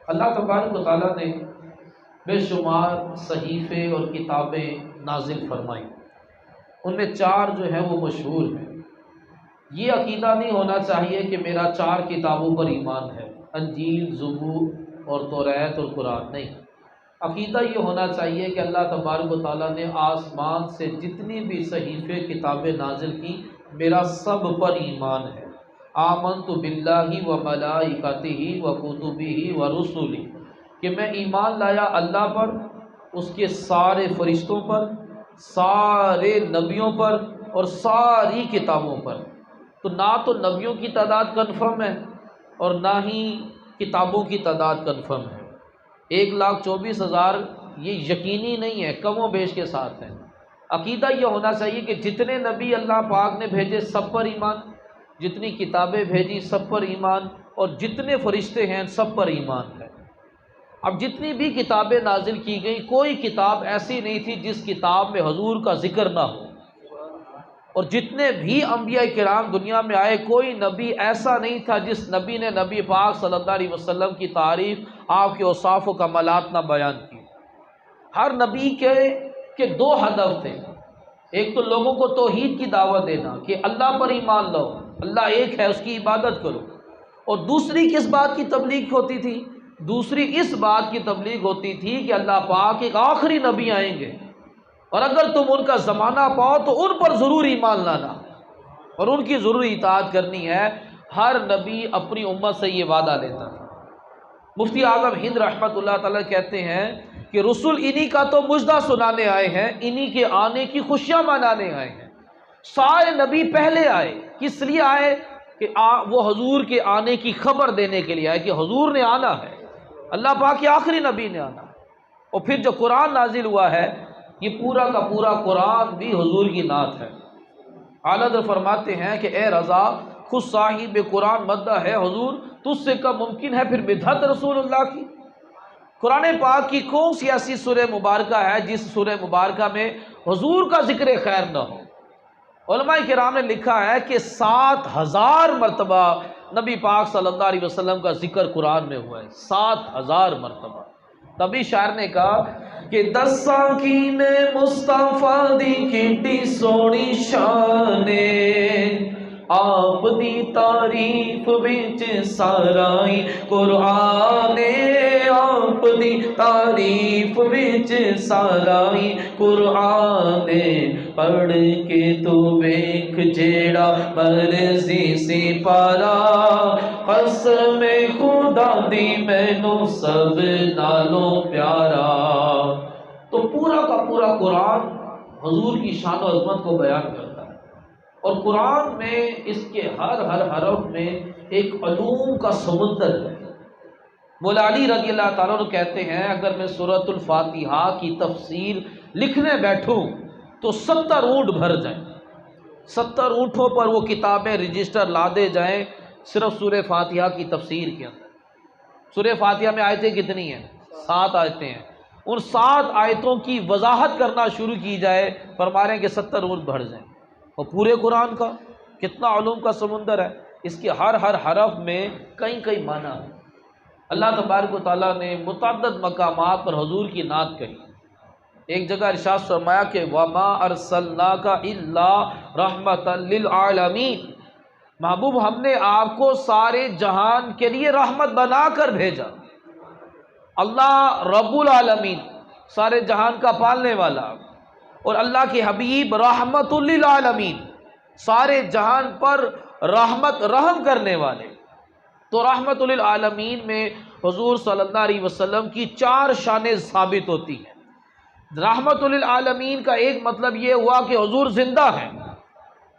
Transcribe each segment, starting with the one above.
اللہ تبارک و تعالیٰ نے بے شمار صحیفے اور کتابیں نازل فرمائیں، ان میں چار جو ہیں وہ مشہور ہیں۔ یہ عقیدہ نہیں ہونا چاہیے کہ میرا چار کتابوں پر ایمان ہے، انجیل، زبور اور توریت اور قرآن، نہیں۔ عقیدہ یہ ہونا چاہیے کہ اللہ تبارک و تعالیٰ نے آسمان سے جتنی بھی صحیفے کتابیں نازل کی، میرا سب پر ایمان ہے۔ آمنت باللہ و ملائکتہ و کتبہ و رسلہ، کہ میں ایمان لایا اللہ پر، اس کے سارے فرشتوں پر، سارے نبیوں پر اور ساری کتابوں پر۔ تو نہ تو نبیوں کی تعداد کنفرم ہے اور نہ ہی کتابوں کی تعداد کنفرم ہے۔ 1,24,000 یہ یقینی نہیں ہے، کم و بیش کے ساتھ ہے۔ عقیدہ یہ ہونا چاہیے کہ جتنے نبی اللہ پاک نے بھیجے سب پر ایمان، جتنی کتابیں بھیجی سب پر ایمان، اور جتنے فرشتے ہیں سب پر ایمان ہے۔ اب جتنی بھی کتابیں نازل کی گئیں، کوئی کتاب ایسی نہیں تھی جس کتاب میں حضور کا ذکر نہ ہو، اور جتنے بھی انبیاء کرام دنیا میں آئے، کوئی نبی ایسا نہیں تھا جس نبی نے نبی پاک صلی اللہ علیہ وسلم کی تعریف، آپ کے اوصاف و کمالات نہ بیان کی۔ ہر نبی کے دو ہدف تھے، ایک تو لوگوں کو توحید کی دعوت دینا کہ اللہ پر ایمان لاؤ، اللہ ایک ہے، اس کی عبادت کرو، اور دوسری کس بات کی تبلیغ ہوتی تھی؟ دوسری اس بات کی تبلیغ ہوتی تھی کہ اللہ پاک ایک آخری نبی آئیں گے، اور اگر تم ان کا زمانہ پاؤ تو ان پر ضرور ایمان لانا اور ان کی ضرور اطاعت کرنی ہے۔ ہر نبی اپنی امت سے یہ وعدہ لیتا تھا۔ مفتی اعظم ہند رحمۃ اللہ تعالی کہتے ہیں کہ رسول انہی کا تو مژدہ سنانے آئے ہیں، انہی کے آنے کی خوشیاں منانے آئے ہیں۔ سارے نبی پہلے آئے، کس لیے آئے؟ کہ وہ حضور کے آنے کی خبر دینے کے لیے آئے کہ حضور نے آنا ہے، اللہ پاک کے آخری نبی نے آنا ہے۔ اور پھر جو قرآن نازل ہوا ہے، یہ پورا کا پورا قرآن بھی حضور کی نعت ہے۔ اعلیٰ حضرت فرماتے ہیں کہ اے رضا، خود صاحب قرآن مدح ہے حضور، تجھ سے کب ممکن ہے پھر مدحت رسول اللہ کی؟ قرآن پاک کی کون سی ایسی سورہ مبارکہ ہے جس سورہ مبارکہ میں حضور کا ذکر خیر نہ ہو؟ علماء کرام نے لکھا ہے کہ 7,000 مرتبہ نبی پاک صلی اللہ علیہ وسلم کا ذکر قرآن میں ہوا ہے، 7,000 مرتبہ۔ تبھی شاعر نے کہا کہ دساں کی میں مصطفیٰ دی کیڈی سونی شان آپ دی تعریف وچ سارائی قرآن، آپ دی تعریف وچ سارائی قرآن، پڑھ کے تو ویکھ جیڑا مرضی سی پارا، قسم خدا دی مینوں سب نالوں پیارا۔ تو پورا کا پورا قرآن حضور کی شان و عظمت کو بیان کرتا ہے، اور قرآن میں اس کے ہر حرف میں ایک علوم کا سمندر ہے۔ مولا علی رضی اللہ تعالیٰ عنہ کہتے ہیں اگر میں سورۃ الفاتحہ کی تفسیر لکھنے بیٹھوں تو 70 اونٹ بھر جائیں، 70 اونٹوں پر وہ کتابیں رجسٹر لادے جائیں صرف سورہ فاتحہ کی تفسیر کے اندر۔ سورہ فاتحہ میں آیتیں کتنی ہیں؟ 7 آیتیں ہیں۔ ان 7 آیتوں کی وضاحت کرنا شروع کی جائے، فرما رہے ہیں کہ 70 اونٹ بھر جائیں۔ اور پورے قرآن کا کتنا علوم کا سمندر ہے، اس کے ہر حرف میں کئی معنی ہیں۔ اللہ تبارک و تعالیٰ نے متعدد مقامات پر حضور کی نعت کہی۔ ایک جگہ ارشاد فرمایا کہ وَمَا أَرْسَلْنَاكَ إِلَّا رَحْمَةً لِّلْعَالَمِينَ، محبوب ہم نے آپ کو سارے جہان کے لیے رحمت بنا کر بھیجا۔ اللہ رب العالمین، سارے جہان کا پالنے والا، اور اللہ کے حبیب رحمت للعالمین، سارے جہان پر رحم کرنے والے۔ تو رحمت للعالمین میں حضور صلی اللہ علیہ وسلم کی 4 شانیں ثابت ہوتی ہیں۔ رحمت للعالمین کا ایک مطلب یہ ہوا کہ حضور زندہ ہیں،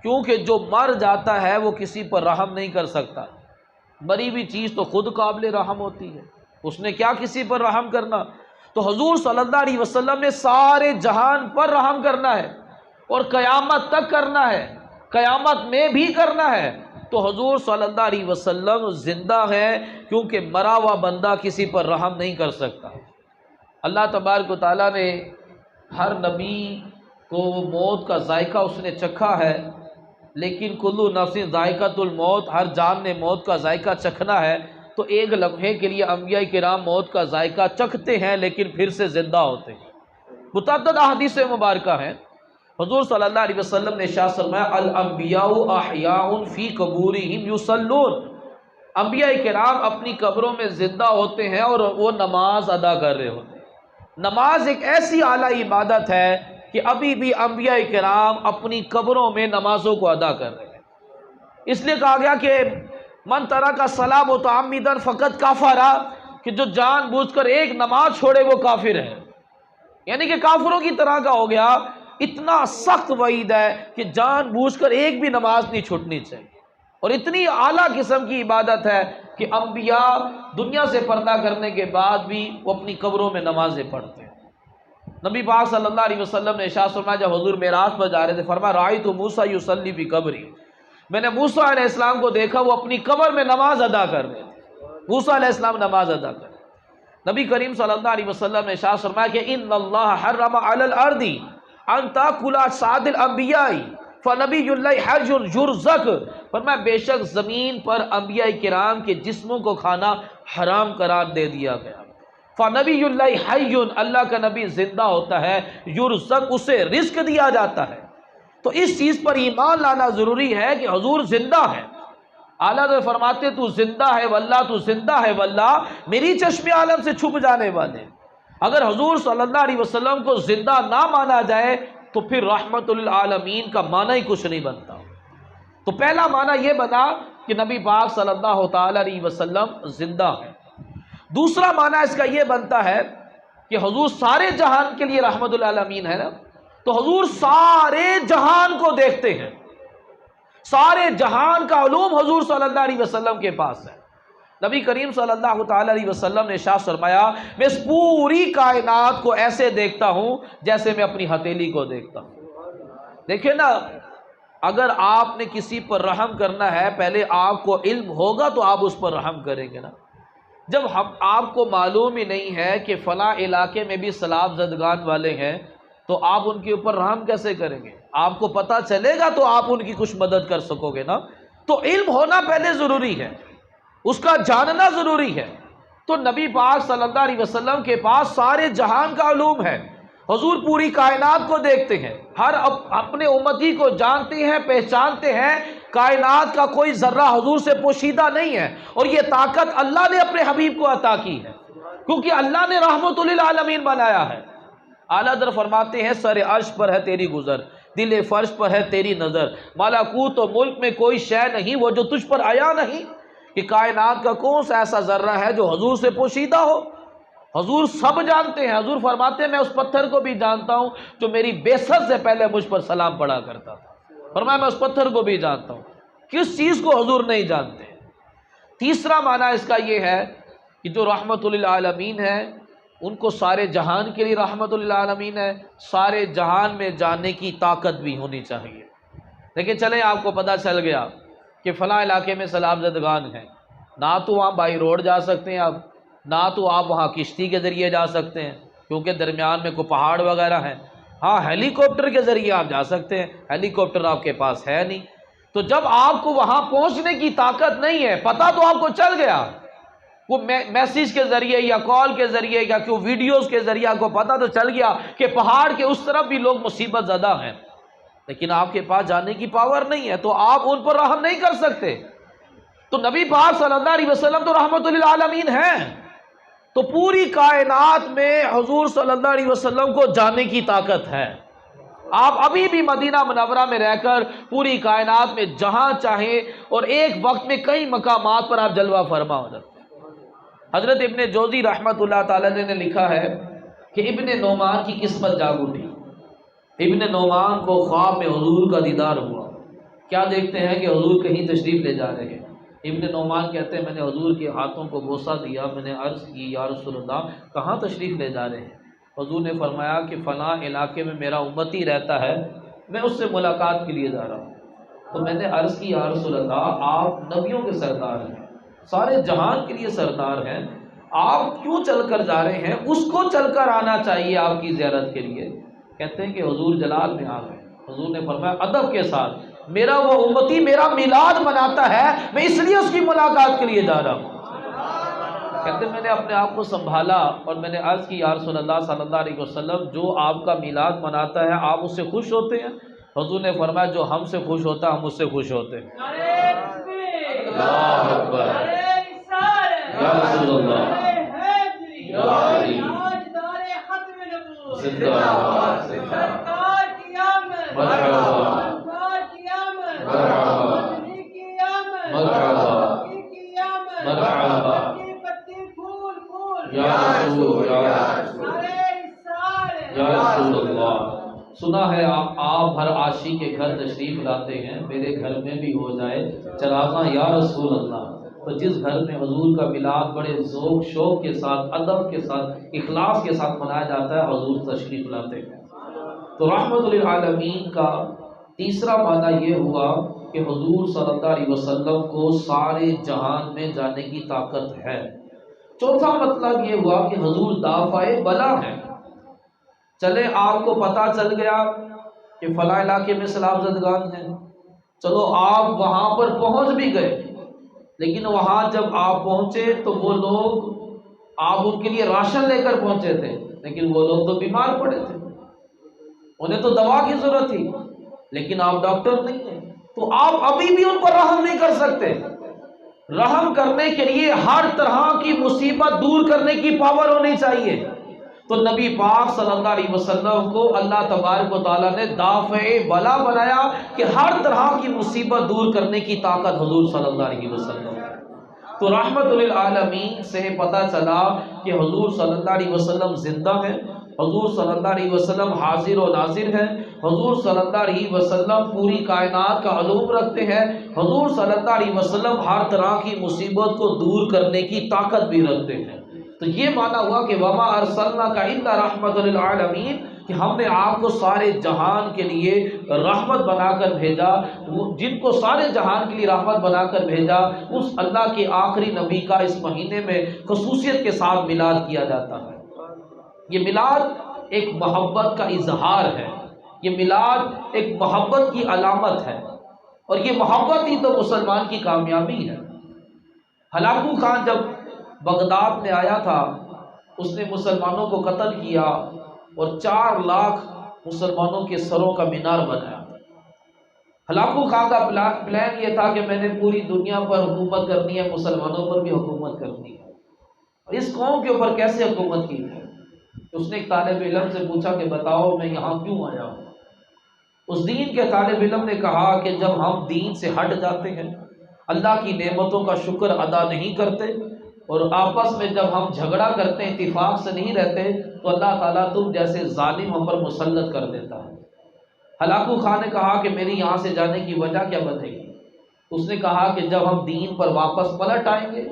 کیونکہ جو مر جاتا ہے وہ کسی پر رحم نہیں کر سکتا، مری ہوئی چیز تو خود قابل رحم ہوتی ہے، اس نے کیا کسی پر رحم کرنا؟ تو حضور صلی اللہ علیہ وسلم نے سارے جہان پر رحم کرنا ہے، اور قیامت تک کرنا ہے، قیامت میں بھی کرنا ہے۔ تو حضور صلی اللہ علیہ وسلم زندہ ہے، کیونکہ مرا ہوا بندہ کسی پر رحم نہیں کر سکتا۔ اللہ تبارک و تعالیٰ نے ہر نبی کو موت کا ذائقہ اس نے چکھا ہے، لیکن کلو نفس ذائقۃ الموت، ہر جان نے موت کا ذائقہ چکھنا ہے، تو ایک لمحے کے لیے انبیاء کرام موت کا ذائقہ چکھتے ہیں لیکن پھر سے زندہ ہوتے ہیں۔ متعدد احادیث مبارکہ ہیں، حضور صلی اللہ علیہ وسلم نے ارشاد فرمایا الانبیاء احیاء فی قبورہم یصلون، انبیاء کرام اپنی قبروں میں زندہ ہوتے ہیں اور وہ نماز ادا کر رہے ہوتے ہیں۔ نماز ایک ایسی اعلیٰ عبادت ہے کہ ابھی بھی انبیاء کرام اپنی قبروں میں نمازوں کو ادا کر رہے ہیں۔ اس لیے کہا گیا کہ من ترک الصلاۃ متعمدا فقد کفر، کہ جو جان بوجھ کر ایک نماز چھوڑے وہ کافر ہے، یعنی کہ کافروں کی طرح کا ہو گیا۔ اتنا سخت وعید ہے کہ جان بوجھ کر ایک بھی نماز نہیں چھوٹنی چاہیے، اور اتنی اعلیٰ قسم کی عبادت ہے کہ انبیاء دنیا سے پردہ کرنے کے بعد بھی وہ اپنی قبروں میں نمازیں پڑھتے ہیں۔ نبی پاک صلی اللہ علیہ وسلم نے ارشاد فرمایا جب حضور معراج پر جا رہے تھے، فرمایا رأیت موسیٰ یصلی فی قبری، میں نے موسیٰ علیہ السلام کو دیکھا وہ اپنی قبر میں نماز ادا کر رہے تھے۔ موسیٰ علیہ السلام نماز ادا کر رہے تھے۔ نبی کریم صلی اللہ علیہ وسلم نے ارشاد فرمایا کہ ان اللہ حرم علی الارض ان تاکل اجساد الانبیاء فنبی اللہ حج یرزق، فرمایا بے شک زمین پر انبیاء کرام کے جسموں کو کھانا حرام قرار دے دیا گیا۔ فنبی اللہ حی، اللہ کا نبی زندہ ہوتا ہے، یرزق اسے رزق دیا جاتا ہے۔ تو اس چیز پر ایمان لانا ضروری ہے کہ حضور زندہ ہے۔ اعلیٰ حضرت فرماتے تو زندہ ہے واللہ، تو زندہ ہے واللہ، میری چشم عالم سے چھپ جانے والے۔ اگر حضور صلی اللہ علیہ وسلم کو زندہ نہ مانا جائے تو پھر رحمت للعالمین کا معنی ہی کچھ نہیں بنتا۔ تو پہلا معنی یہ بنا کہ نبی پاک صلی اللہ تعالی علیہ وسلم زندہ ہے۔ دوسرا معنی اس کا یہ بنتا ہے کہ حضور سارے جہان کے لیے رحمت للعالمین ہے نا، تو حضور سارے جہان کو دیکھتے ہیں، سارے جہان کا علوم حضور صلی اللہ علیہ وسلم کے پاس ہے۔ نبی کریم صلی اللہ تعالی علیہ وسلم نے ارشاد فرمایا میں اس پوری کائنات کو ایسے دیکھتا ہوں جیسے میں اپنی ہتھیلی کو دیکھتا ہوں۔ دیکھیں نا، اگر آپ نے کسی پر رحم کرنا ہے پہلے آپ کو علم ہوگا تو آپ اس پر رحم کریں گے نا۔ جب آپ کو معلوم ہی نہیں ہے کہ فلاں علاقے میں بھی سیلاب زدگان والے ہیں تو آپ ان کے اوپر رحم کیسے کریں گے؟ آپ کو پتہ چلے گا تو آپ ان کی کچھ مدد کر سکو گے نا۔ تو علم ہونا پہلے ضروری ہے، اس کا جاننا ضروری ہے۔ تو نبی پاک صلی اللہ علیہ وسلم کے پاس سارے جہان کا علوم ہے، حضور پوری کائنات کو دیکھتے ہیں، ہر اپنے امتی کو جانتے ہیں، پہچانتے ہیں، کائنات کا کوئی ذرہ حضور سے پوشیدہ نہیں ہے، اور یہ طاقت اللہ نے اپنے حبیب کو عطا کی ہے، کیونکہ اللہ نے رحمت للعالمین بنایا ہے۔ اعلیٰ حضرت فرماتے ہیں سر عرش پر ہے تیری گزر، دل فرش پر ہے تیری نظر، ملکوت و ملک میں کوئی شے نہیں وہ جو تجھ پر آیا نہیں، کہ کائنات کا کون سا ایسا ذرہ ہے جو حضور سے پوشیدہ ہو؟ حضور سب جانتے ہیں۔ حضور فرماتے ہیں میں اس پتھر کو بھی جانتا ہوں جو میری بعثت سے پہلے مجھ پر سلام پڑھا کرتا تھا، فرمایا میں اس پتھر کو بھی جانتا ہوں۔ کس چیز کو حضور نہیں جانتے؟ تیسرا معنی اس کا یہ ہے کہ جو رحمت للعالمین ہے ان کو سارے جہان کے لیے رحمت للعالمین ہے، سارے جہان میں جاننے کی طاقت بھی ہونی چاہیے۔ لیکن چلیں آپ کو پتہ چل گیا کہ فلاں علاقے میں سیلاب زدگان ہیں، نہ تو وہاں بائی روڈ جا سکتے ہیں آپ، نہ تو آپ وہاں کشتی کے ذریعے جا سکتے ہیں کیونکہ درمیان میں کوئی پہاڑ وغیرہ ہیں، ہاں ہیلی کاپٹر کے ذریعے آپ جا سکتے ہیں، ہیلی کاپٹر آپ کے پاس ہے نہیں۔ تو جب آپ کو وہاں پہنچنے کی طاقت نہیں ہے، پتہ تو آپ کو چل گیا، وہ میسیج کے ذریعے یا کال کے ذریعے یا کوئی ویڈیوز کے ذریعے آپ کو پتہ تو چل گیا کہ پہاڑ کے اس طرف بھی لوگ مصیبت زدہ ہیں، لیکن آپ کے پاس جانے کی پاور نہیں ہے تو آپ ان پر رحم نہیں کر سکتے۔ تو نبی پاک صلی اللہ علیہ وسلم تو رحمت للعالمین ہیں، تو پوری کائنات میں حضور صلی اللہ علیہ وسلم کو جاننے کی طاقت ہے۔ آپ ابھی بھی مدینہ منورہ میں رہ کر پوری کائنات میں جہاں چاہیں اور ایک وقت میں کئی مقامات پر آپ جلوہ فرما ہو جاتے ہیں۔ حضرت ابن جوزی رحمت اللہ تعالی نے لکھا ہے کہ ابن نعمان کی قسمت جاگ اٹھی، ابن نعمان کو خواب میں حضور کا دیدار ہوا۔ کیا دیکھتے ہیں کہ حضور کہیں تشریف لے جا رہے ہیں۔ ابن نعمان کہتے ہیں میں نے حضور کے ہاتھوں کو بوسہ دیا، میں نے عرض کی یا رسول اللہ کہاں تشریف لے جا رہے ہیں؟ حضور نے فرمایا کہ فلاں علاقے میں میرا امتی رہتا ہے، میں اس سے ملاقات کے لیے جا رہا ہوں۔ تو میں نے عرض کی یا رسول اللہ آپ نبیوں کے سردار ہیں، سارے جہان کے لیے سردار ہیں، آپ کیوں چل کر جا رہے ہیں؟ اس کو چل کر آنا چاہیے آپ کی زیارت کے لیے۔ کہتے ہیں کہ حضور جلال میں آ گئے۔ حضور نے فرمایا ادب کے ساتھ میرا وہ امتی میرا میلاد مناتا ہے، میں اس لیے اس کی ملاقات کے لیے جا رہا ہوں۔ کہتے میں نے اپنے آپ کو سنبھالا اور میں نے عرض کی یا رسول اللہ صلی اللہ علیہ وسلم، جو آپ کا میلاد مناتا ہے آپ اس سے خوش ہوتے ہیں؟ حضور نے فرمایا جو ہم سے خوش ہوتا ہے ہم اس سے خوش ہوتے ہیں۔ اللہ اکبر، یا رسول اللہ، یا علی، زندہ باد، مرحبا مرحبا مرحبا مرحبا، یا رسول یا رسول اللہ۔ سنا ہے آپ ہر عاشق کے گھر تشریف لاتے ہیں، میرے گھر میں بھی ہو جائے چراغاں یا رسول اللہ۔ تو جس گھر میں حضور کا میلاد بڑے ذوق شوق کے ساتھ، ادب کے ساتھ، اخلاص کے ساتھ منایا جاتا ہے، حضور تشریف لاتے ہیں۔ تو رحمت للعالمین کا تیسرا معنی یہ ہوا کہ حضور صلی اللہ علیہ وسلم کو سارے جہان میں جانے کی طاقت ہے۔ چوتھا مطلب یہ ہوا کہ حضور دافع بلا ہیں۔ چلے آپ کو پتہ چل گیا کہ فلاں علاقے میں سیلاب زدگان ہیں، چلو آپ وہاں پر پہنچ بھی گئے، لیکن وہاں جب آپ پہنچے تو وہ لوگ، آپ ان کے لیے راشن لے کر پہنچے تھے، لیکن وہ لوگ تو بیمار پڑے تھے، انہیں تو دوا کی ضرورت تھی، لیکن آپ ڈاکٹر نہیں ہیں، تو آپ ابھی بھی ان پر رحم نہیں کر سکتے۔ رحم کرنے کے لیے ہر طرح کی مصیبت دور کرنے کی پاور ہونی چاہیے۔ تو نبی پاک صلی اللہ علیہ وسلم کو اللہ تبارک و تعالیٰ نے دافع بلا بنایا کہ ہر طرح کی مصیبت دور کرنے کی طاقت حضور صلی اللہ علیہ وسلم ہے۔ تو رحمت للعالمین سے پتہ چلا کہ حضور صلی اللہ علیہ وسلم زندہ ہیں، حضور صلی اللہ علیہ وسلم حاضر و ناظر ہیں، حضور صلی اللہ علیہ وسلم پوری کائنات کا علوم رکھتے ہیں، حضور صلی اللہ علیہ وسلم ہر طرح کی مصیبت کو دور کرنے کی طاقت بھی رکھتے ہیں۔ تو یہ معنی ہوا کہ وما ارسلناک الا رحمت للعالمین، کہ ہم نے آپ کو سارے جہان کے لیے رحمت بنا کر بھیجا۔ جن کو سارے جہان کے لیے رحمت بنا کر بھیجا، اس اللہ کے آخری نبی کا اس مہینے میں خصوصیت کے ساتھ میلاد کیا جاتا ہے۔ یہ میلاد ایک محبت کا اظہار ہے، یہ میلاد ایک محبت کی علامت ہے، اور یہ محبت ہی تو مسلمان کی کامیابی ہے۔ ہلاکو خان جب بغداد میں آیا تھا، اس نے مسلمانوں کو قتل کیا اور 4 لاکھ مسلمانوں کے سروں کا مینار بنایا۔ ہلاکو خان کا پلان یہ تھا کہ میں نے پوری دنیا پر حکومت کرنی ہے، مسلمانوں پر بھی حکومت کرنی ہے، اور اس قوم کے اوپر کیسے حکومت کی ہے؟ اس نے ایک طالب علم سے پوچھا کہ بتاؤ میں یہاں کیوں آیا ہوں؟ اس دین کے طالب علم نے کہا کہ جب ہم دین سے ہٹ جاتے ہیں، اللہ کی نعمتوں کا شکر ادا نہیں کرتے، اور آپس میں جب ہم جھگڑا کرتے ہیں، اتفاق سے نہیں رہتے، تو اللہ تعالیٰ تم جیسے ظالم ہم پر مسلط کر دیتا ہے۔ ہلاکو خان نے کہا کہ میری یہاں سے جانے کی وجہ کیا بنے گی؟ اس نے کہا کہ جب ہم دین پر واپس پلٹ آئیں گے،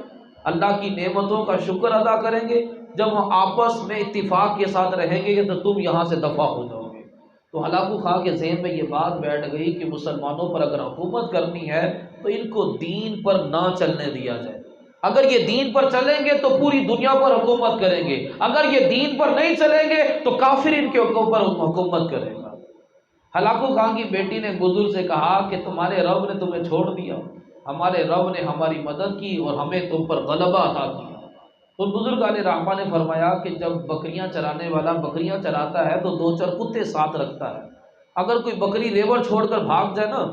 اللہ کی نعمتوں کا شکر ادا کریں گے، جب ہم آپس میں اتفاق کے ساتھ رہیں گے تو تم یہاں سے دفع ہو جاؤ گے۔ تو ہلاکو خان کے ذہن میں یہ بات بیٹھ گئی کہ مسلمانوں پر اگر حکومت کرنی ہے تو ان کو دین پر نہ چلنے دیا جائے۔ اگر یہ دین پر چلیں گے تو پوری دنیا پر حکومت کریں گے، اگر یہ دین پر نہیں چلیں گے تو کافر ان کے اوپر حکومت کرے گا۔ ہلاکو خان کی بیٹی نے بزرگ سے کہا کہ تمہارے رب نے تمہیں چھوڑ دیا، ہمارے رب نے ہماری مدد کی اور ہمیں تم پر غلبہ عطا کیا۔ تو بزرگ علیہ رحمہ نے فرمایا کہ جب بکریاں چرانے والا بکریاں چراتا ہے تو 2-4 کتے ساتھ رکھتا ہے، اگر کوئی بکری ریوڑ چھوڑ کر بھاگ جائے نا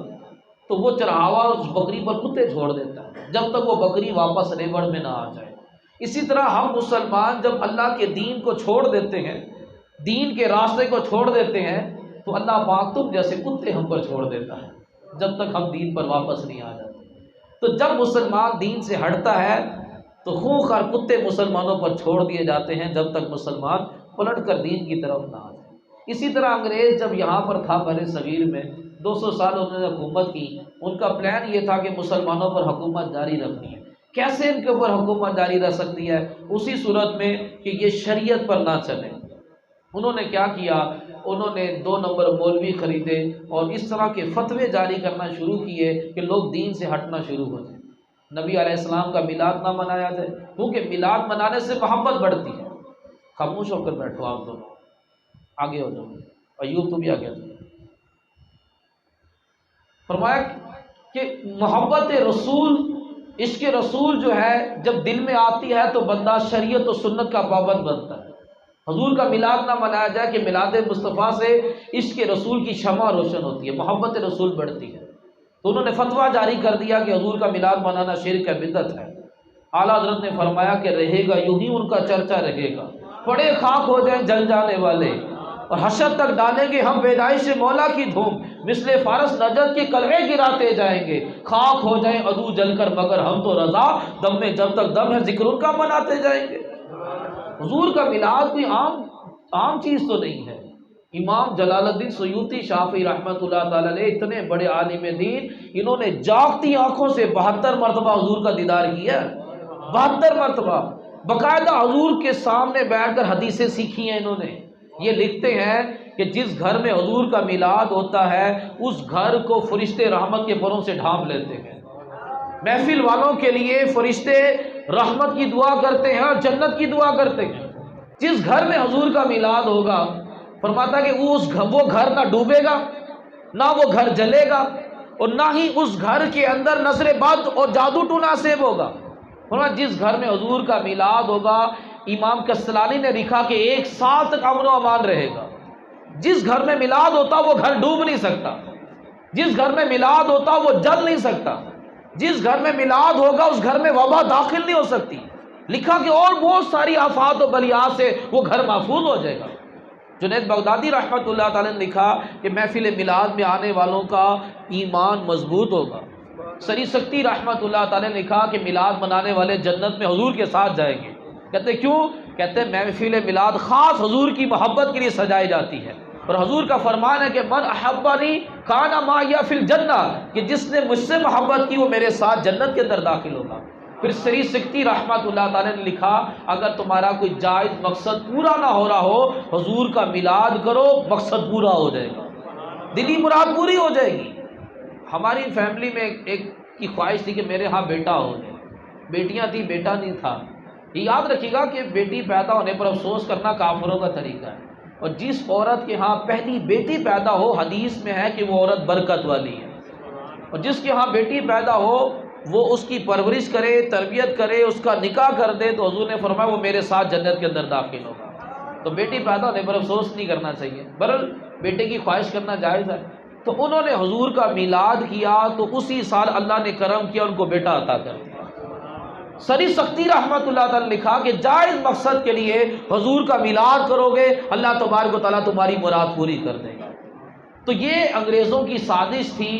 تو وہ چرہاوا اس بکری پر کتے چھوڑ دیتا ہے جب تک وہ بکری واپس ریوڑ میں نہ آ جائے۔ اسی طرح ہم مسلمان جب اللہ کے دین کو چھوڑ دیتے ہیں، دین کے راستے کو چھوڑ دیتے ہیں، تو اللہ پاک تم جیسے کتے ہم پر چھوڑ دیتا ہے جب تک ہم دین پر واپس نہیں آ جاتے۔ تو جب مسلمان دین سے ہٹتا ہے تو خوںخوار کتے مسلمانوں پر چھوڑ دیے جاتے ہیں جب تک مسلمان پلٹ کر دین کی طرف نہ آ جائے۔ اسی طرح انگریز جب یہاں پر تھا بر صغیر میں، 200 سال انہوں نے حکومت کی، ان کا پلان یہ تھا کہ مسلمانوں پر حکومت جاری رکھنی ہے۔ کیسے ان کے اوپر حکومت جاری رہ سکتی ہے؟ اسی صورت میں کہ یہ شریعت پر نہ چلے۔ انہوں نے کیا کیا؟ انہوں نے 2 نمبر مولوی خریدے اور اس طرح کے فتوے جاری کرنا شروع کیے کہ لوگ دین سے ہٹنا شروع ہو جائیں، نبی علیہ السلام کا میلاد نہ منایا جائے، کیونکہ میلاد منانے سے محبت بڑھتی ہے۔ خاموش ہو کر بیٹھو، آپ دونوں آگے ہو جاؤ، ایوب تم بھی آگے جاؤ۔ فرمایا کہ محبت رسول عشق رسول جو ہے جب دل میں آتی ہے تو بندہ شریعت و سنت کا پابند بنتا ہے۔ حضور کا میلاد نہ منایا جائے کہ میلاد مصطفیٰ سے عشق رسول کی شمع روشن ہوتی ہے، محبت رسول بڑھتی ہے۔ تو انہوں نے فتویٰ جاری کر دیا کہ حضور کا میلاد منانا شرک ہے، بدعت ہے۔ اعلیٰ حضرت نے فرمایا کہ رہے گا یوں ہی ان کا چرچا رہے گا، پڑے خاک ہو جائیں جل جانے والے، اور حشر تک ڈالیں گے ہم پیدائش مولا کی دھوم، مثل فارس نجد کے کلوے گراتے جائیں گے، خاک ہو جائیں عدو جل کر مگر ہم تو رضا، دم میں جب تک دم ہے ذکر ان کا مناتے جائیں گے۔ حضور کا میلاد کوئی عام چیز تو نہیں ہے۔ امام جلال الدین سیوطی شافعی رحمۃ اللہ تعالی علیہ اتنے بڑے عالم دین، انہوں نے جاگتی آنکھوں سے 72 مرتبہ حضور کا دیدار کیا، 72 مرتبہ باقاعدہ حضور کے سامنے بیٹھ کر حدیثیں سیکھی ہیں انہوں نے۔ یہ لکھتے ہیں کہ جس گھر میں حضور کا میلاد ہوتا ہے اس گھر کو فرشتے رحمت کے پروں سے ڈھانپ لیتے ہیں۔ محفل والوں کے لیے فرشتے رحمت کی دعا کرتے ہیں اور جنت کی دعا کرتے ہیں۔ جس گھر میں حضور کا میلاد ہوگا فرماتا کہ وہ گھر نہ ڈوبے گا، نہ وہ گھر جلے گا، اور نہ ہی اس گھر کے اندر نظر بد اور جادو ٹونا نصیب ہوگا۔ فرمایا جس گھر میں حضور کا میلاد ہوگا، امام کسلانی نے لکھا کہ 1 سال تک امن و امان رہے گا۔ جس گھر میں میلاد ہوتا وہ گھر ڈوب نہیں سکتا، جس گھر میں میلاد ہوتا وہ جل نہیں سکتا، جس گھر میں میلاد ہوگا اس گھر میں وبا داخل نہیں ہو سکتی۔ لکھا کہ اور بہت ساری آفات و بلیات سے وہ گھر محفوظ ہو جائے گا۔ جنید بغدادی رحمۃ اللہ تعالی نے لکھا کہ محفل میلاد میں آنے والوں کا ایمان مضبوط ہوگا۔ سری سکتی رحمۃ اللہ تعالی نے لکھا کہ میلاد منانے والے جنت میں حضور کے ساتھ جائیں گے۔ کہتے کیوں؟ کہتے محفل میلاد خاص حضور کی محبت کے لیے سجائی جاتی ہے، اور حضور کا فرمان ہے کہ من احبنی کان معی فی الجنہ، کہ جس نے مجھ سے محبت کی وہ میرے ساتھ جنت کے اندر داخل ہوگا۔ پھر سری سکتی رحمۃ اللہ تعالی نے لکھا اگر تمہارا کوئی جائز مقصد پورا نہ ہو رہا ہو حضور کا میلاد کرو، مقصد پورا ہو جائے گا، دلی مراد پوری ہو جائے گی۔ ہماری فیملی میں ایک کی خواہش تھی کہ میرے ہاں بیٹا ہو جائے، بیٹیاں تھی بیٹا نہیں تھا۔ یہ یاد رکھیے گا کہ بیٹی پیدا ہونے پر افسوس کرنا کافروں کا طریقہ ہے، اور جس عورت کے ہاں پہلی بیٹی پیدا ہو حدیث میں ہے کہ وہ عورت برکت والی ہے، اور جس کے ہاں بیٹی پیدا ہو وہ اس کی پرورش کرے، تربیت کرے، اس کا نکاح کر دے تو حضور نے فرمایا وہ میرے ساتھ جنت کے اندر داخل ہوگا۔ تو بیٹی پیدا ہونے پر افسوس نہیں کرنا چاہیے، بہرحال بیٹے کی خواہش کرنا جائز ہے۔ تو انہوں نے حضور کا میلاد کیا تو اسی سال اللہ نے کرم کیا، ان کو بیٹا عطا کر دیا۔ سری سختی رحمت اللہ تعالی نے لکھا کہ جائز مقصد کے لیے حضور کا میلاد کرو گے اللہ تبارک و تعالیٰ تمہاری مراد پوری کر دے گا۔ تو یہ انگریزوں کی سازش تھی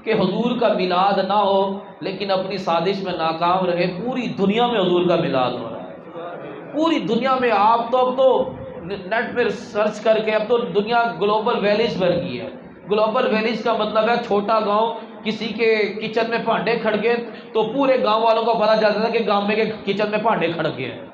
کہ حضور کا میلاد نہ ہو، لیکن اپنی سازش میں ناکام رہے۔ پوری دنیا میں حضور کا میلاد ہو رہا ہے، پوری دنیا میں۔ آپ تو اب تو نیٹ پہ سرچ کر کے اب تو دنیا گلوبل ویلیج بن گئی ہے۔ گلوبل ویلیج کا مطلب ہے چھوٹا گاؤں، کسی کے کچن میں بھانڈے کھڑ گئے تو پورے گاؤں والوں کو پتہ چلتا تھا کہ گاؤں میں کے کچن میں بھانڈے کھڑ گئے ہیں۔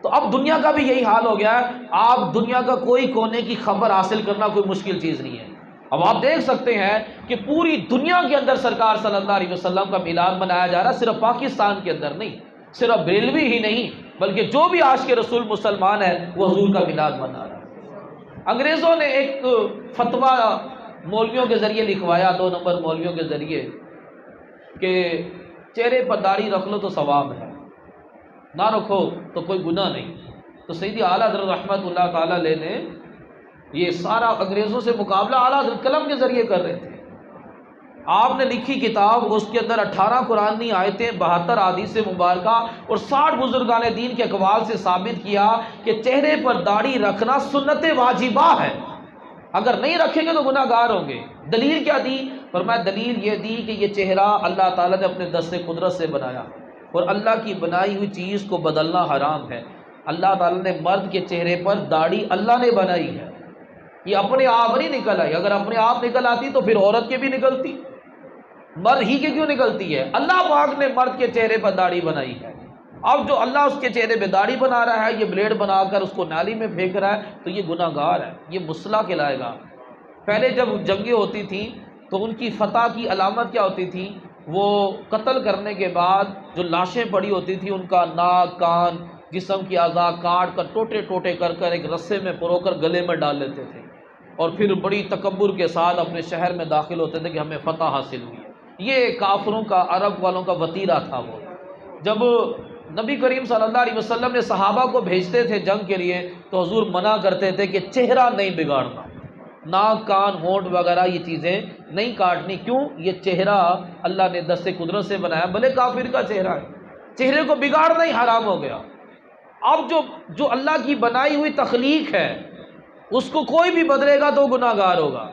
تو اب دنیا کا بھی یہی حال ہو گیا ہے، آپ دنیا کا کوئی کونے کی خبر حاصل کرنا کوئی مشکل چیز نہیں ہے۔ اب آپ دیکھ سکتے ہیں کہ پوری دنیا کے اندر سرکار صلی اللہ علیہ وسلم کا میلاد منایا جا رہا ہے، صرف پاکستان کے اندر نہیں، صرف بریلوی ہی نہیں بلکہ جو بھی عاشق رسول مسلمان ہے وہ حضور کا میلاد منا رہا ہے۔ انگریزوں نے ایک فتویٰ مولویوں کے ذریعے لکھوایا، 2 نمبر مولویوں کے ذریعے، کہ چہرے پر داڑھی رکھ لو تو ثواب ہے، نہ رکھو تو کوئی گناہ نہیں۔ تو سیدی اعلیٰ حضرت رحمت اللہ تعالیٰ علیہ نے یہ سارا انگریزوں سے مقابلہ اعلیٰ حضرت قلم کے ذریعے کر رہے تھے۔ آپ نے لکھی کتاب، اس کے اندر 18 قرآنی آیتیں، 72 احادیث مبارکہ اور 60 بزرگان دین کے اقوال سے ثابت کیا کہ چہرے پر داڑھی رکھنا سنت واجبہ ہے، اگر نہیں رکھیں گے تو گناہ گار ہوں گے۔ دلیل کیا دی؟ فرمایا دلیل یہ دی کہ یہ چہرہ اللہ تعالیٰ نے اپنے دست قدرت سے بنایا، اور اللہ کی بنائی ہوئی چیز کو بدلنا حرام ہے۔ اللہ تعالیٰ نے مرد کے چہرے پر داڑھی اللہ نے بنائی ہے، یہ اپنے آپ نہیں نکل آئی، اگر اپنے آپ نکل آتی تو پھر عورت کے بھی نکلتی، مرد ہی کے کیوں نکلتی ہے؟ اللہ پاک نے مرد کے چہرے پر داڑھی بنائی ہے۔ اب جو اللہ اس کے چہرے پہ داڑھی بنا رہا ہے، یہ بلیڈ بنا کر اس کو نالی میں پھینک رہا ہے، تو یہ گناہ گار ہے، یہ مصلح کہلائے گا۔ پہلے جب جنگیں ہوتی تھیں تو ان کی فتح کی علامت کیا ہوتی تھی؟ وہ قتل کرنے کے بعد جو لاشیں پڑی ہوتی تھیں ان کا ناک، کان، جسم کی اعضاء کاٹ کر ٹوٹے ٹوٹے کر کر ایک رسے میں پرو کر گلے میں ڈال لیتے تھے، اور پھر بڑی تکبر کے ساتھ اپنے شہر میں داخل ہوتے تھے کہ ہمیں فتح حاصل ہوئی ہے۔ یہ کافروں کا، عرب والوں کا وتیرہ تھا وہ۔ جب نبی کریم صلی اللہ علیہ وسلم نے صحابہ کو بھیجتے تھے جنگ کے لیے تو حضور منع کرتے تھے کہ چہرہ نہیں بگاڑنا، ناک کان ہونٹ وغیرہ یہ چیزیں نہیں کاٹنی. کیوں؟ یہ چہرہ اللہ نے دست قدرت سے بنایا، بھلے کافر کا چہرہ ہے، چہرے کو بگاڑنا ہی حرام ہو گیا. اب جو اللہ کی بنائی ہوئی تخلیق ہے اس کو کوئی بھی بدلے گا تو گناہ گار ہوگا.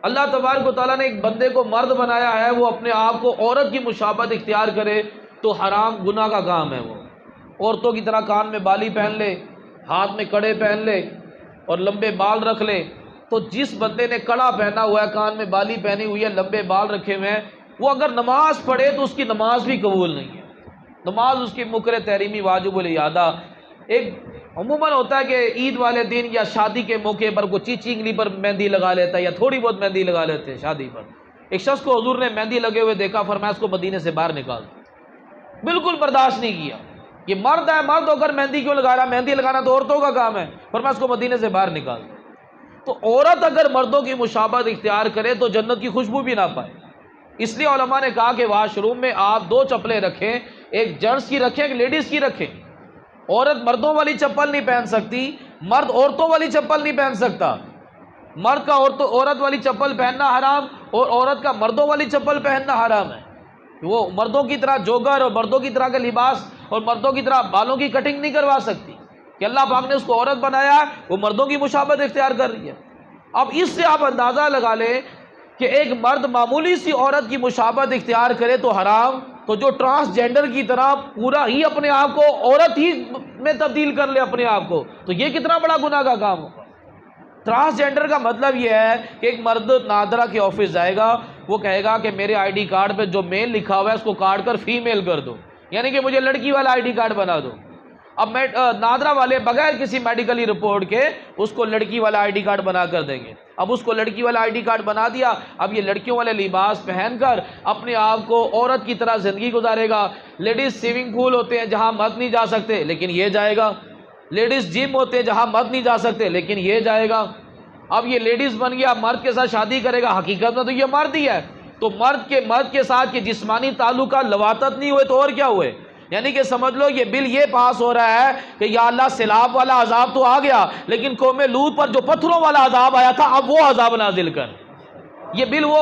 اللہ تبارک و تعالیٰ نے ایک بندے کو مرد بنایا ہے، وہ اپنے آپ کو عورت کی مشابہت اختیار کرے تو حرام گناہ کا کام ہے. وہ عورتوں کی طرح کان میں بالی پہن لے، ہاتھ میں کڑے پہن لے اور لمبے بال رکھ لے. تو جس بندے نے کڑا پہنا ہوا ہے، کان میں بالی پہنی ہوئی ہے، لمبے بال رکھے ہوئے ہیں، وہ اگر نماز پڑھے تو اس کی نماز بھی قبول نہیں ہے. نماز اس کی مکر تحریمی واجب الاعادہ. ایک عموماً ہوتا ہے کہ عید والے دن یا شادی کے موقع پر کوئی چیچی انگلی پر مہندی لگا لیتا ہے یا تھوڑی بہت مہندی لگا لیتے ہیں شادی پر. ایک شخص کو حضور نے مہندی لگے ہوئے دیکھا، فرمایا اس کو مدینے سے باہر نکال دو. بالکل برداشت نہیں کیا. یہ مرد ہے، مرد ہو کر مہندی کیوں لگا رہا؟ مہندی لگانا تو عورتوں کا کام ہے. فرمایا اس کو مدینے سے باہر نکال دو. تو عورت اگر مردوں کی مشابہت اختیار کرے تو جنت کی خوشبو بھی نہ پائے. اس لیے علماء نے کہا کہ واش روم میں آپ 2 چپلیں رکھیں، ایک جینٹس کی رکھیں، ایک لیڈیز کی رکھیں. عورت مردوں والی چپل نہیں پہن سکتی، مرد عورتوں والی چپل نہیں پہن سکتا. مرد کا عورت والی چپل پہننا حرام اور عورت کا مردوں والی چپل پہننا حرام ہے. وہ مردوں کی طرح جوگر اور مردوں کی طرح کا لباس اور مردوں کی طرح بالوں کی کٹنگ نہیں کروا سکتی کہ اللہ پاک نے اس کو عورت بنایا ہے، وہ مردوں کی مشابہت اختیار کر رہی ہے. اب اس سے آپ اندازہ لگا لیں کہ ایک مرد معمولی سی عورت کی مشابہت اختیار کرے تو حرام، تو جو ٹرانسجینڈر کی طرح پورا ہی اپنے آپ کو عورت ہی میں تبدیل کر لے اپنے آپ کو، تو یہ کتنا بڑا گناہ کا کام ہوگا. ٹرانسجینڈر کا مطلب یہ ہے کہ ایک مرد نادرا کے آفس جائے گا، وہ کہے گا کہ میرے آئی ڈی کارڈ پہ جو میل لکھا ہوا ہے اس کو کاٹ کر فیمیل کر دو، یعنی کہ مجھے لڑکی والا آئی ڈی کارڈ بنا دو. اب نادرا والے بغیر کسی میڈیکلی رپورٹ کے اس کو لڑکی والا آئی ڈی کارڈ بنا کر دیں گے. اب اس کو لڑکی والا آئی ڈی کارڈ بنا دیا، اب یہ لڑکیوں والے لباس پہن کر اپنے آپ کو عورت کی طرح زندگی گزارے گا. لیڈیز سوئمنگ پول ہوتے ہیں جہاں مرد نہیں جا سکتے لیکن یہ جائے گا، لیڈیز جم ہوتے ہیں جہاں مرد نہیں جا سکتے لیکن یہ جائے گا. اب یہ لیڈیز بن گیا، مرد کے ساتھ شادی کرے گا، حقیقت میں تو یہ مرد ہی ہے. تو مرد کے ساتھ کے جسمانی تعلقات لواطت نہیں ہوئے تو اور کیا ہوئے؟ یعنی کہ سمجھ لو یہ بل یہ پاس ہو رہا ہے کہ یا اللہ سیلاب والا عذاب تو آ گیا لیکن قوم لوط پر جو پتھروں والا عذاب آیا تھا اب وہ عذاب نازل کر. یہ بل وہ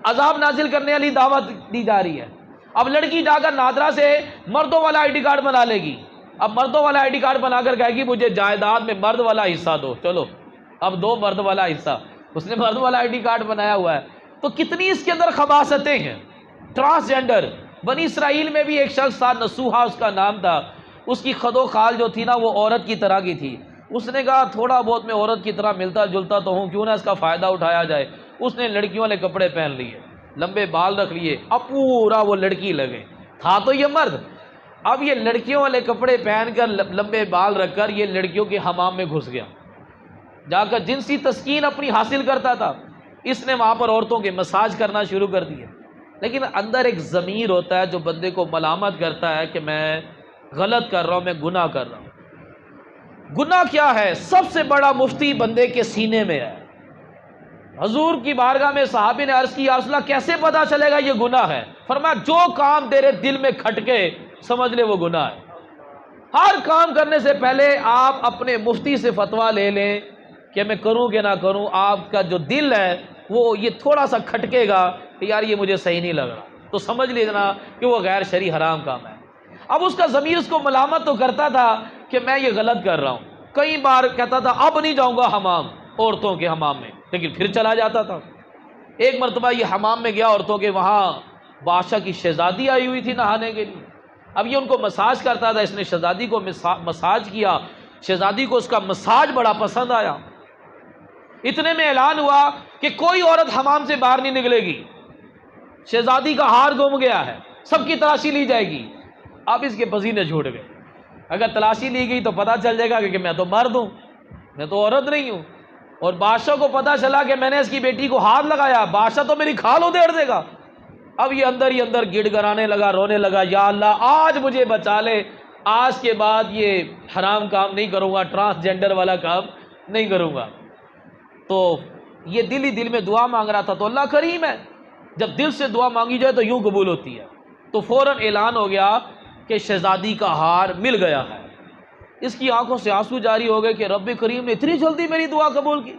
عذاب نازل کرنے والی دعوت دی جا رہی ہے. اب لڑکی جا کر نادرا سے مردوں والا آئی ڈی کارڈ بنا لے گی. اب مردوں والا آئی ڈی کارڈ بنا کر کہے گی مجھے جائیداد میں مرد والا حصہ دو. چلو اب دو مرد والا حصہ، اس نے مرد والا آئی ڈی کارڈ بنایا ہوا ہے. تو کتنی اس کے اندر خباثتیں ہیں. ٹرانسجینڈر بنی اسرائیل میں بھی ایک شخص تھا، نسوحا اس کا نام تھا. اس کی خد و خال جو تھی نا وہ عورت کی طرح کی تھی. اس نے کہا تھوڑا بہت میں عورت کی طرح ملتا جلتا تو ہوں، کیوں نہ اس کا فائدہ اٹھایا جائے. اس نے لڑکیوں والے کپڑے پہن لیے، لمبے بال رکھ لیے، اب پورا وہ لڑکی لگے. تھا تو یہ مرد. اب یہ لڑکیوں والے کپڑے پہن کر لمبے بال رکھ کر یہ لڑکیوں کے حمام میں گھس گیا، جا کر جنسی تسکین اپنی حاصل کرتا تھا. اس نے وہاں پر عورتوں کے مساج کرنا شروع کر دیے. لیکن اندر ایک ضمیر ہوتا ہے جو بندے کو ملامت کرتا ہے کہ میں غلط کر رہا ہوں، میں گناہ کر رہا ہوں. گناہ کیا ہے؟ سب سے بڑا مفتی بندے کے سینے میں ہے. حضور کی بارگاہ میں صحابی نے عرض کی یا رسول اللہ کیسے پتا چلے گا یہ گناہ ہے؟ فرمایا جو کام تیرے دل میں کھٹکے سمجھ لے وہ گناہ ہے. ہر کام کرنے سے پہلے آپ اپنے مفتی سے فتویٰ لے لیں کہ میں کروں کہ نہ کروں. آپ کا جو دل ہے وہ یہ تھوڑا سا کھٹکے گا کہ یار یہ مجھے صحیح نہیں لگ رہا، تو سمجھ لیجیے کہ وہ غیر شرعی حرام کام ہے. اب اس کا ضمیر اس کو ملامت تو کرتا تھا کہ میں یہ غلط کر رہا ہوں. کئی بار کہتا تھا اب نہیں جاؤں گا حمام، عورتوں کے حمام میں، لیکن پھر چلا جاتا تھا. ایک مرتبہ یہ حمام میں گیا عورتوں کے، وہاں بادشاہ کی شہزادی آئی ہوئی تھی نہانے کے لیے. اب یہ ان کو مساج کرتا تھا. اس نے شہزادی کو مساج کیا. شہزادی کو اس کا مساج بڑا پسند آیا. اتنے میں اعلان ہوا کہ کوئی عورت حمام سے باہر نہیں نکلے گی، شہزادی کا ہار گم گیا ہے، سب کی تلاشی لی جائے گی. اب اس کے پسینے چھوٹ گئے. اگر تلاشی لی گئی تو پتہ چل جائے گا کہ میں تو مرد ہوں، میں تو عورت نہیں ہوں. اور بادشاہ کو پتہ چلا کہ میں نے اس کی بیٹی کو ہاتھ لگایا، بادشاہ تو میری کھال ادھیڑ دے گا. اب یہ اندر ہی اندر گڑ گڑانے لگا، رونے لگا، یا اللہ آج مجھے بچا لے، آج کے بعد یہ حرام کام نہیں کروں گا، ٹرانسجینڈر والا کام نہیں کروں گا. تو یہ دل ہی دل میں دعا مانگ رہا تھا. تو اللہ کریم ہے، جب دل سے دعا مانگی جائے تو یوں قبول ہوتی ہے. تو فوراً اعلان ہو گیا کہ شہزادی کا ہار مل گیا ہے۔ اس کی آنکھوں سے آنسو جاری ہو گئے کہ رب کریم نے اتنی جلدی میری دعا قبول کی،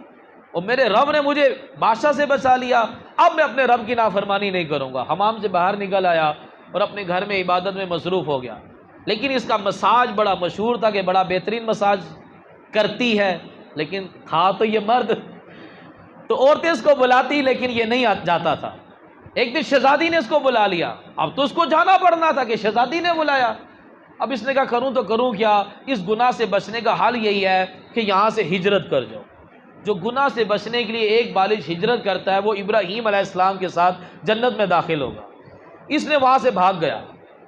اور میرے رب نے مجھے بادشاہ سے بچا لیا، اب میں اپنے رب کی نافرمانی نہیں کروں گا۔ حمام سے باہر نکل آیا اور اپنے گھر میں عبادت میں مصروف ہو گیا۔ لیکن اس کا مساج بڑا مشہور تھا کہ بڑا بہترین مساج کرتی ہے، لیکن تھا تو یہ مرد، تو عورتیں اس کو بلاتی لیکن یہ نہیں جاتا تھا۔ ایک دن شہزادی نے اس کو بلا لیا، اب تو اس کو جانا پڑنا تھا کہ شہزادی نے بلایا۔ اب اس نے کہا کروں تو کروں کیا، اس گناہ سے بچنے کا حل یہی ہے کہ یہاں سے ہجرت کر جاؤ۔ جو گناہ سے بچنے کے لیے ایک بالغ ہجرت کرتا ہے وہ ابراہیم علیہ السلام کے ساتھ جنت میں داخل ہوگا۔ اس نے وہاں سے بھاگ گیا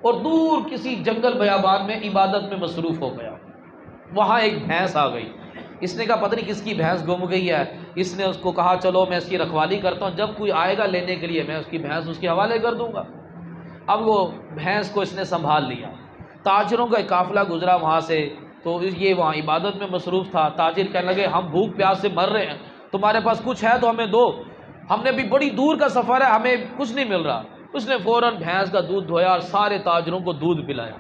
اور دور کسی جنگل بیابان میں عبادت میں مصروف ہو گیا۔ وہاں ایک بھینس آ گئی، اس نے کہا پتہ نہیں کس کی بھینس گم گئی ہے۔ اس نے اس کو کہا چلو میں اس کی رکھوالی کرتا ہوں، جب کوئی آئے گا لینے کے لیے میں اس کی بھینس اس کے حوالے کر دوں گا۔ اب وہ بھینس کو اس نے سنبھال لیا۔ تاجروں کا ایک قافلہ گزرا وہاں سے، تو یہ وہاں عبادت میں مصروف تھا۔ تاجر کہنے لگے ہم بھوک پیاس سے مر رہے ہیں، تمہارے پاس کچھ ہے تو ہمیں دو، ہم نے بھی بڑی دور کا سفر ہے، ہمیں کچھ نہیں مل رہا۔ اس نے فوراً بھینس کا دودھ دھویا اور سارے تاجروں کو دودھ پلایا۔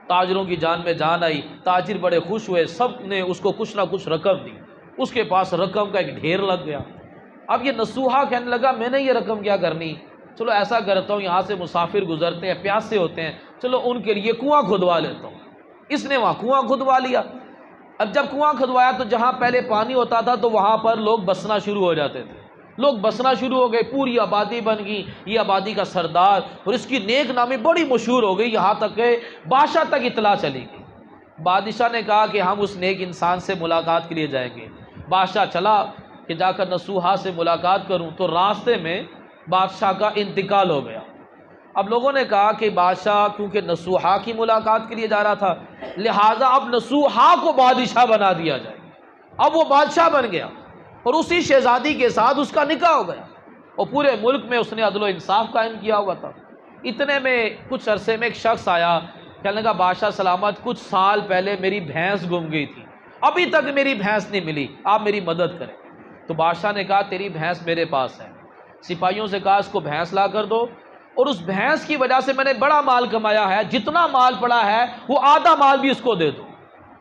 تاجروں کی جان میں جان آئی، تاجر بڑے خوش ہوئے، سب نے اس کو کچھ نہ کچھ رقم دی۔ اس کے پاس رقم کا ایک ڈھیر لگ گیا۔ اب یہ نصوحہ کہنے لگا میں نے یہ رقم کیا کرنی، چلو ایسا کرتا ہوں یہاں سے مسافر گزرتے ہیں پیاسے ہوتے ہیں، چلو ان کے لیے کنواں کھدوا لیتا ہوں۔ اس نے وہاں کنواں کھدوا لیا۔ اب جب کنواں کھدوایا تو جہاں پہلے پانی ہوتا تھا تو وہاں پر لوگ بسنا شروع ہو جاتے تھے، لوگ بسنا شروع ہو گئے، پوری آبادی بن گئی، یہ آبادی کا سردار، اور اس کی نیک نامی بڑی مشہور ہو گئی، یہاں تک کہ بادشاہ تک اطلاع چلی گئی۔ بادشاہ نے کہا کہ ہم اس نیک انسان سے ملاقات کے لیے جائیں گے۔ بادشاہ چلا کہ جا کر نصوحہ سے ملاقات کروں، تو راستے میں بادشاہ کا انتقال ہو گیا۔ اب لوگوں نے کہا کہ بادشاہ کیونکہ نصوحہ کی ملاقات کے لیے جا رہا تھا، لہٰذا اب نصوحہ کو بادشاہ بنا دیا جائے۔ اب وہ بادشاہ بن گیا اور اسی شہزادی کے ساتھ اس کا نکاح ہو گیا، اور پورے ملک میں اس نے عدل و انصاف قائم کیا ہوا تھا۔ اتنے میں کچھ عرصے میں ایک شخص آیا، کہنے لگا بادشاہ سلامت، کچھ سال پہلے میری بھینس گم گئی تھی، ابھی تک میری بھینس نہیں ملی، آپ میری مدد کریں۔ تو بادشاہ نے کہا تیری بھینس میرے پاس ہے۔ سپاہیوں سے کہا اس کو بھینس لا کر دو، اور اس بھینس کی وجہ سے میں نے بڑا مال کمایا ہے، جتنا مال پڑا ہے وہ آدھا مال بھی اس کو دے دو۔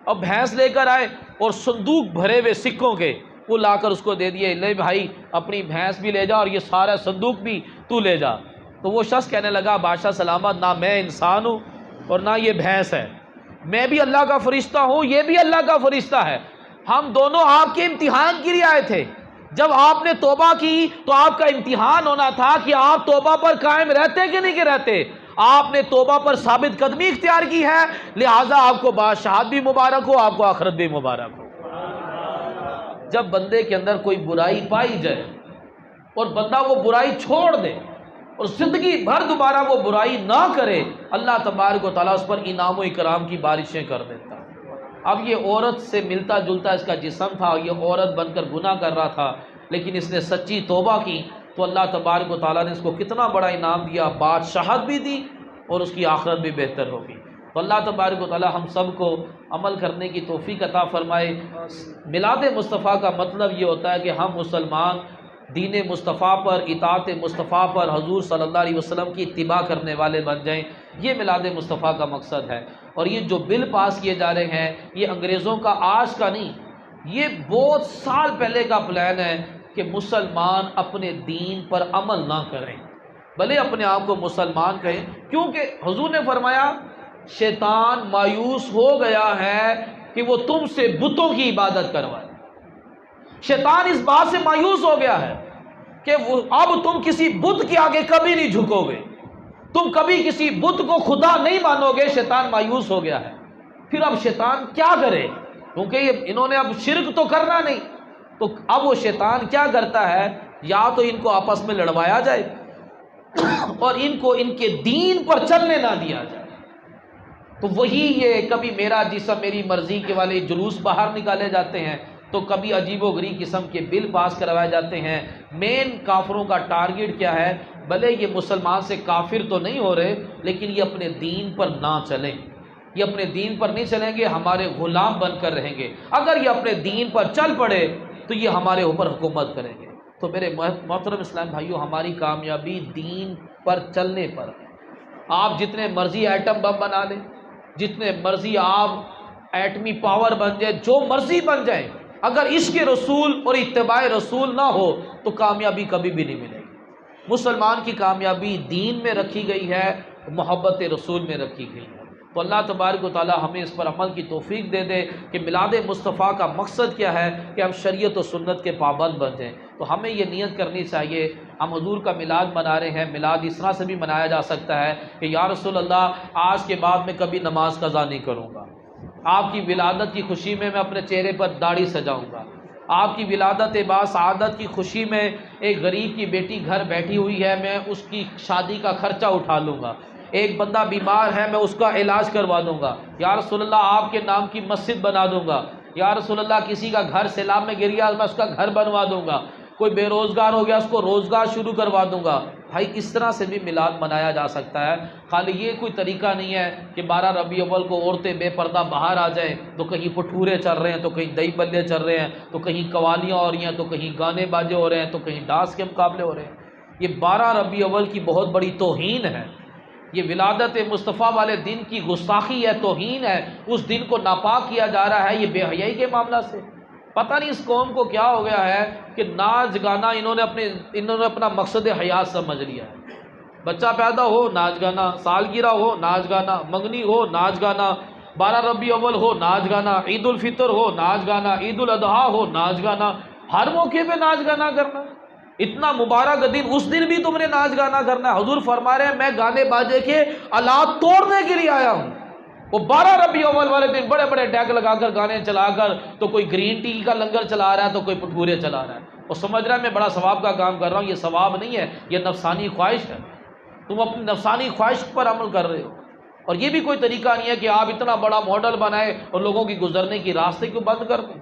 اب بھینس لے کر آئے اور صندوق بھرے ہوئے سکوں کے وہ لا کر اس کو دے دیے، لے بھائی اپنی بھینس بھی لے جا اور یہ سارا صندوق بھی تو لے جا۔ تو وہ شخص کہنے لگا بادشاہ سلامت، نہ میں انسان ہوں اور نہ یہ بھینس ہے، میں بھی اللہ کا فرشتہ ہوں، یہ بھی اللہ کا فرشتہ ہے، ہم دونوں آپ کے امتحان کے لیے آئے تھے۔ جب آپ نے توبہ کی تو آپ کا امتحان ہونا تھا کہ آپ توبہ پر قائم رہتے کہ نہیں کہ رہتے۔ آپ نے توبہ پر ثابت قدمی اختیار کی ہے، لہٰذا آپ کو بادشاہت بھی مبارک ہو، آپ کو آخرت بھی مبارک ہو۔ جب بندے کے اندر کوئی برائی پائی جائے اور بندہ وہ برائی چھوڑ دے اور زندگی بھر دوبارہ وہ برائی نہ کرے، اللہ تبارک و تعالیٰ اس پر انعام و اکرام کی بارشیں کر دیتا۔ اب یہ عورت سے ملتا جلتا اس کا جسم تھا، یہ عورت بن کر گناہ کر رہا تھا، لیکن اس نے سچی توبہ کی تو اللہ تبارک و تعالیٰ نے اس کو کتنا بڑا انعام دیا، بادشاہت بھی دی اور اس کی آخرت بھی بہتر ہوگی۔ تو اللہ تبارک و تعالیٰ ہم سب کو عمل کرنے کی توفیق عطا فرمائے۔ میلاد مصطفیٰ کا مطلب یہ ہوتا ہے کہ ہم مسلمان دین مصطفیٰ پر، اطاعت مصطفیٰ پر، حضور صلی اللہ علیہ وسلم کی اتباع کرنے والے بن جائیں، یہ میلاد مصطفیٰ کا مقصد ہے۔ اور یہ جو بل پاس کیے جا رہے ہیں یہ انگریزوں کا آج کا نہیں، یہ بہت سال پہلے کا پلان ہے کہ مسلمان اپنے دین پر عمل نہ کریں، بھلے اپنے آپ کو مسلمان کہیں، کیونکہ حضور نے فرمایا شیطان مایوس ہو گیا ہے کہ وہ تم سے بتوں کی عبادت کروائے۔ شیطان اس بات سے مایوس ہو گیا ہے کہ اب تم کسی بت کے آگے کبھی نہیں جھکو گے، تم کبھی کسی بت کو خدا نہیں مانو گے۔ شیطان مایوس ہو گیا ہے۔ پھر اب شیطان کیا کرے، کیونکہ انہوں نے اب شرک تو کرنا نہیں، تو اب وہ شیطان کیا کرتا ہے، یا تو ان کو آپس میں لڑوایا جائے اور ان کو ان کے دین پر چلنے نہ دیا جائے۔ تو وہی یہ کبھی میرا جسم میری مرضی کے والے جلوس باہر نکالے جاتے ہیں، تو کبھی عجیب و غریب قسم کے بل پاس کروائے جاتے ہیں۔ مین کافروں کا ٹارگٹ کیا ہے، بھلے یہ مسلمان سے کافر تو نہیں ہو رہے لیکن یہ اپنے دین پر نہ چلیں، یہ اپنے دین پر نہیں چلیں گے، ہمارے غلام بن کر رہیں گے۔ اگر یہ اپنے دین پر چل پڑے تو یہ ہمارے اوپر حکومت کریں گے۔ تو میرے محترم اسلام بھائیو، ہماری کامیابی دین پر چلنے پر ہے۔ آپ جتنے مرضی ایٹم بم بنا لیں، جتنے مرضی آپ ایٹمی پاور بن جائے، جو مرضی بن جائے، اگر عشق رسول اور اتباع رسول نہ ہو تو کامیابی کبھی بھی نہیں ملے گی۔ مسلمان کی کامیابی دین میں رکھی گئی ہے، محبت رسول میں رکھی گئی ہے۔ تو اللہ تبارک و تعالی ہمیں اس پر عمل کی توفیق دے دے کہ میلاد مصطفیٰ کا مقصد کیا ہے کہ ہم شریعت و سنت کے پابند بن جائیں۔ تو ہمیں یہ نیت کرنی چاہیے، ہم حضور کا میلاد منا رہے ہیں، میلاد اس طرح سے بھی منایا جا سکتا ہے کہ یا رسول اللہ آج کے بعد میں کبھی نماز قضا نہیں کروں گا، آپ کی ولادت کی خوشی میں اپنے چہرے پر داڑھی سجاؤں گا، آپ کی ولادت با سعادت کی خوشی میں ایک غریب کی بیٹی گھر بیٹھی ہوئی ہے، میں اس کی شادی کا خرچہ اٹھا لوں گا، ایک بندہ بیمار ہے میں اس کا علاج کروا دوں گا، یا رسول اللہ آپ کے نام کی مسجد بنا دوں گا، یا رسول اللہ کسی کا گھر سیلاب میں گر گیا میں اس کا گھر بنوا دوں گا، کوئی بے روزگار ہو گیا اس کو روزگار شروع کروا دوں گا۔ بھائی اس طرح سے بھی میلاد منایا جا سکتا ہے، خالی یہ کوئی طریقہ نہیں ہے کہ 12 ربیع الاول کو عورتیں بے پردہ باہر آ جائیں، تو کہیں پٹھورے چل رہے ہیں، تو کہیں دہی بلے چل رہے ہیں، تو کہیں قوالیاں ہو رہی ہیں، تو کہیں گانے باجے ہو رہے ہیں، تو کہیں ڈانس کے مقابلے ہو رہے ہیں۔ یہ 12 ربیع الاول کی بہت بڑی توہین ہے، یہ ولادت مصطفیٰ والے دن کی گستاخی ہے، توہین ہے، اس دن کو ناپاک کیا جا رہا ہے، یہ بے حیائی کے معاملہ سے۔ پتہ نہیں اس قوم کو کیا ہو گیا ہے کہ ناچ گانا انہوں نے اپنا مقصد حیات سمجھ لیا ہے۔ بچہ پیدا ہو ناچ گانا، سالگرہ ہو ناچ گانا، منگنی ہو ناچ گانا، 12 ربیع الاول ہو ناچ گانا، عید الفطر ہو ناچ گانا، عید الاضحیٰ ہو ناچ گانا، ہر موقع پہ ناچ گانا کرنا۔ اتنا مبارک دن، اس دن بھی تم نے ناچ گانا کرنا ہے۔ حضور فرما رہے ہیں میں گانے باجے کے آلات توڑنے کے لیے آیا ہوں۔ وہ 12 ربیع الاول والے دن بڑے بڑے ڈیک لگا کر گانے چلا کر تو کوئی گرین ٹی کا لنگر چلا رہا ہے، تو کوئی پٹھورے چلا رہا ہے، وہ سمجھ رہا ہے میں بڑا ثواب کا کام کر رہا ہوں۔ یہ ثواب نہیں ہے، یہ نفسانی خواہش ہے، تم اپنی نفسانی خواہش پر عمل کر رہے ہو۔ اور یہ بھی کوئی طریقہ نہیں ہے کہ آپ اتنا بڑا ماڈل بنائے اور لوگوں کی گزرنے کی راستے کو بند کر دیں۔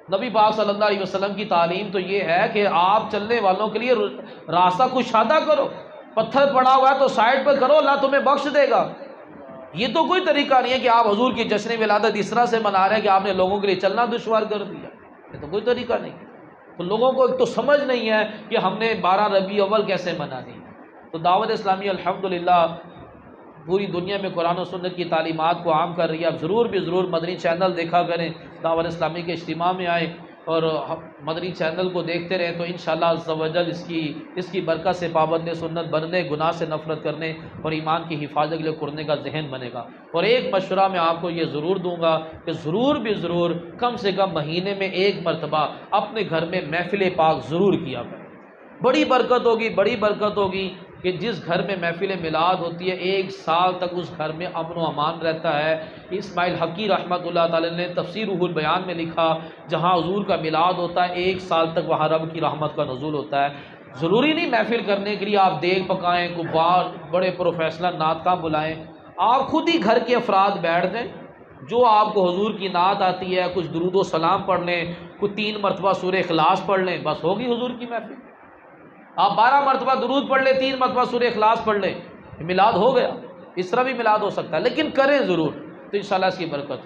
نبی پاک صلی اللہ علیہ وسلم کی تعلیم تو یہ ہے کہ آپ چلنے والوں کے لیے راستہ کشادہ کرو، پتھر پڑا ہوا ہے تو سائڈ پہ کرو، اللہ تمہیں بخش دے گا۔ یہ تو کوئی طریقہ نہیں ہے کہ آپ حضور کی جشن ولادت اس طرح سے منا رہے ہیں کہ آپ نے لوگوں کے لیے چلنا دشوار کر دیا، یہ تو کوئی طریقہ نہیں۔ تو لوگوں کو ایک تو سمجھ نہیں ہے کہ ہم نے 12 ربیع الاول کیسے منانی ہے۔ تو دعوت اسلامی الحمدللہ پوری دنیا میں قرآن و سنت کی تعلیمات کو عام کر رہی ہے۔ آپ ضرور بھی ضرور مدنی چینل دیکھا کریں، دعوت اسلامی کے اجتماع میں آئیں اور مدنی چینل کو دیکھتے رہیں، تو انشاءاللہ عز و جل اس کی برکت سے پابند سنت بننے، گناہ سے نفرت کرنے اور ایمان کی حفاظت کے لیے کرنے کا ذہن بنے گا۔ اور ایک مشورہ میں آپ کو یہ ضرور دوں گا کہ ضرور بھی ضرور کم سے کم مہینے میں ایک مرتبہ اپنے گھر میں محفل پاک ضرور کیا کریں۔ بڑی برکت ہوگی، بڑی برکت ہوگی کہ جس گھر میں محفل میلاد ہوتی ہے 1 سال تک اس گھر میں امن و امان رہتا ہے۔ اسماعیل حقی رحمۃ اللہ تعالی نے تفسیر روح البیان میں لکھا جہاں حضور کا میلاد ہوتا ہے 1 سال تک وہاں رب کی رحمت کا نزول ہوتا ہے۔ ضروری نہیں محفل کرنے کے لیے آپ دیگ پکائیں، کوئی بڑے پروفیشنل نعت کا بلائیں، آپ خود ہی گھر کے افراد بیٹھ جائیں، جو آپ کو حضور کی نعت آتی ہے کچھ درود و سلام پڑھ لیں، کوئی 3 مرتبہ سورہ اخلاص پڑھ لیں، بس ہوگی حضور کی محفل۔ آپ 12 مرتبہ درود پڑھ لیں، 3 مرتبہ سورہ اخلاص پڑھ لیں، میلاد ہو گیا۔ اس طرح بھی میلاد ہو سکتا ہے، لیکن کریں ضرور، تو انشاءاللہ اس کی برکت ہو۔